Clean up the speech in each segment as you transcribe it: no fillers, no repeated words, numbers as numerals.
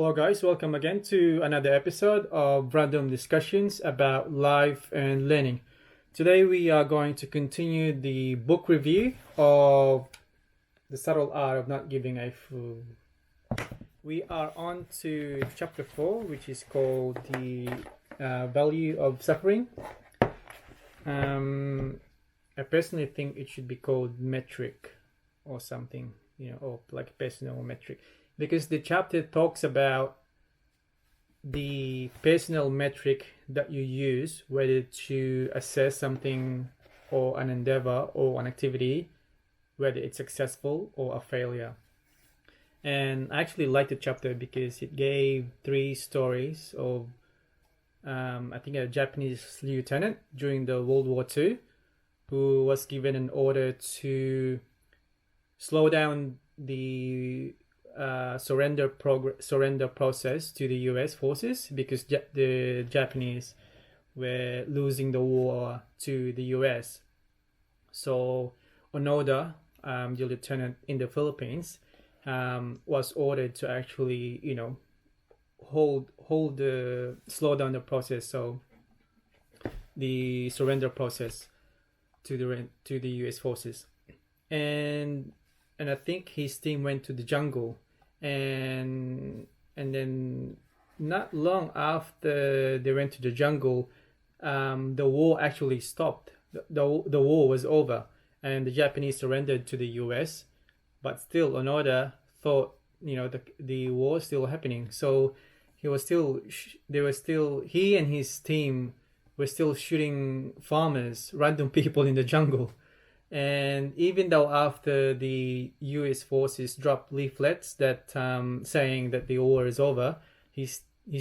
Hello, guys. Welcome again to another episode of Random Discussions about Life and Learning. Today, we are going to continue the book review of The Subtle Art of Not Giving a Fool. We are on to chapter 4, which is called The Value of Suffering. I personally think it should be called Metric or something, or like personal metric. Because the chapter talks about the personal metric that you use, whether to assess something or an endeavor or an activity, whether it's successful or a failure. And I actually liked the chapter because it gave 3 stories of, I think, a Japanese lieutenant during the World War II who was given an order to slow down the surrender process to the U.S. forces because the Japanese were losing the war to the U.S. So Onoda, the lieutenant in the Philippines, was ordered to actually, slow down the process, so the surrender process to the U.S. forces, and I think his team went to the jungle, and then not long after they went to the jungle, the war actually stopped. The war was over, and the Japanese surrendered to the U.S. But still, Onoda thought the war was still happening. So he and his team were still shooting farmers, random people in the jungle. And even though after the U.S. forces dropped leaflets that saying that the war is over, he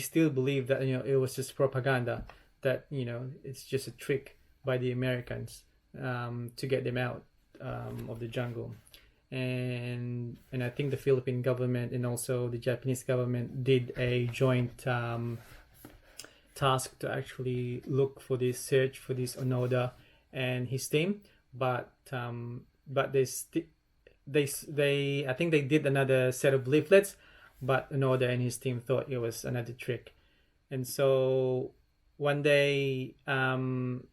still believed that it was just propaganda, that it's just a trick by the Americans to get them out of the jungle. And I think the Philippine government and also the Japanese government did a joint task to actually search for this Onoda and his team. But they I think they did another set of leaflets, but Onoda and his team thought it was another trick. And so one day, in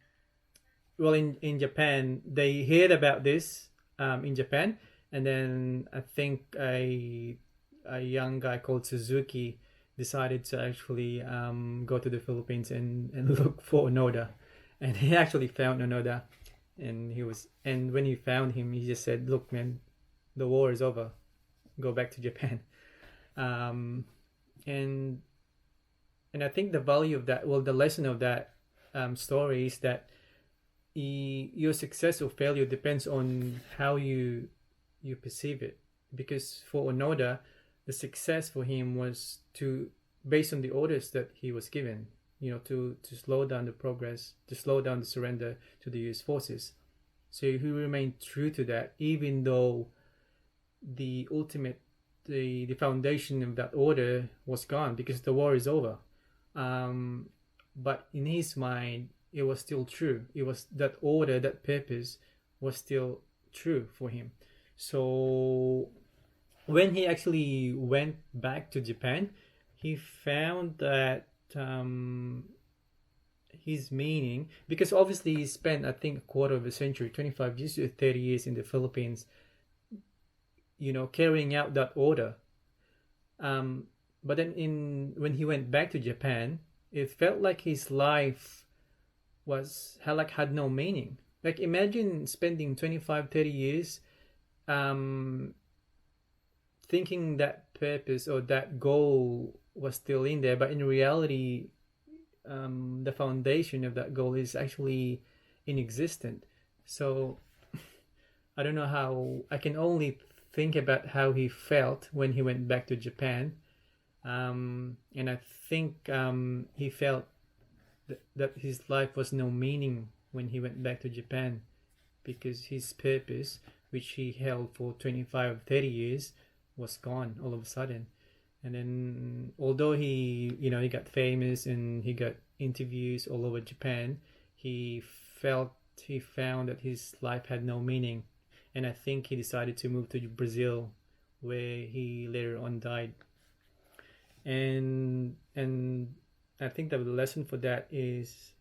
Japan, they heard about this in Japan, and then I think a young guy called Suzuki decided to actually go to the Philippines and look for Onoda, and he actually found Onoda. And when he found him, he just said, "Look, man, the war is over. Go back to Japan." And I think the value of that, the lesson of that story is that your success or failure depends on how you perceive it. Because for Onoda, the success for him was based on the orders that he was given. To slow down the progress, to slow down the surrender to the U.S. forces. So he remained true to that, even though the foundation of that order was gone because the war is over. But in his mind, it was still true. It was that order, that purpose was still true for him. So when he actually went back to Japan, he found that his meaning, because obviously he spent, I think, a quarter of a century, 25 years to 30 years in the Philippines, carrying out that order. But then when he went back to Japan, it felt like his life had no meaning. Like, imagine spending 25, 30 years thinking that purpose or that goal was still in there, but in reality, the foundation of that goal is actually inexistent. So I don't know how. I can only think about how he felt when he went back to Japan, and I think he felt that his life was no meaning when he went back to Japan, because his purpose, which he held for 25, 30 years, was gone all of a sudden. And then, although he got famous and he got interviews all over Japan, he found that his life had no meaning. And I think he decided to move to Brazil, where he later on died. And I think that the lesson for that is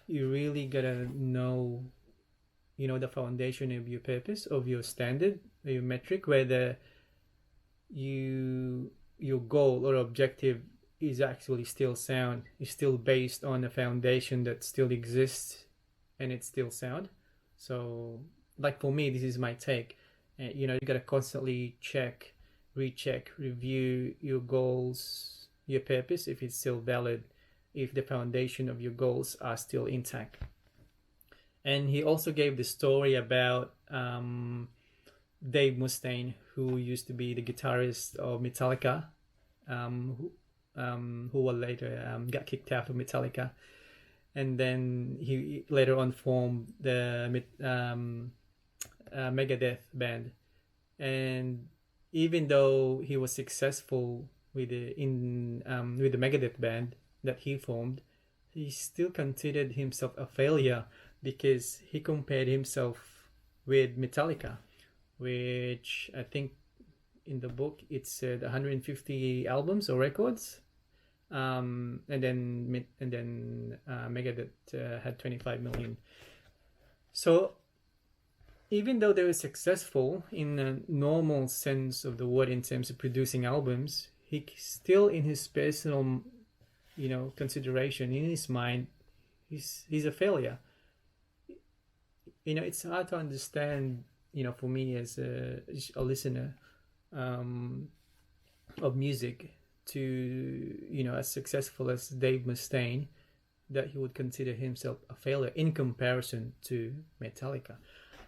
you really gotta know, the foundation of your purpose, of your standard, your metric, whether your goal or objective is actually still sound, is still based on a foundation that still exists and it's still sound. So, like for me, this is my take. You gotta constantly check, recheck, review your goals, your purpose, if it's still valid, if the foundation of your goals are still intact. And he also gave the story about Dave Mustaine, who used to be the guitarist of Metallica, who will later got kicked out of Metallica, and then he later on formed the Megadeth band. And even though he was successful with with the Megadeth band that he formed, he still considered himself a failure because he compared himself with Metallica, which I think in the book it said 150 albums or records, and then Megadeth had 25 million. So even though they were successful in a normal sense of the word in terms of producing albums, he still, in his personal, consideration, in his mind, he's a failure. It's hard to understand, for me as a listener of music, to, as successful as Dave Mustaine, that he would consider himself a failure in comparison to Metallica.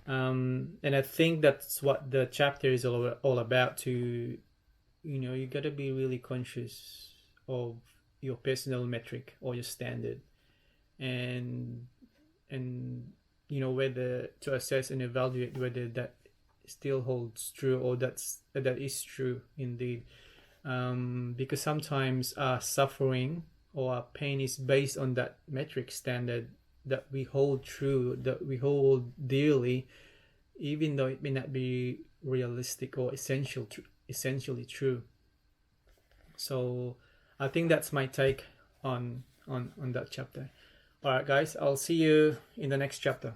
And I think that's what the chapter is all about. To, you got to be really conscious of your personal metric or your standard, and whether to assess and evaluate whether that still holds true, or that is true indeed. Because sometimes our suffering or our pain is based on that metric standard that we hold true, that we hold dearly, even though it may not be realistic or essentially true. So I think that's my take on that chapter. All right, guys, I'll see you in the next chapter.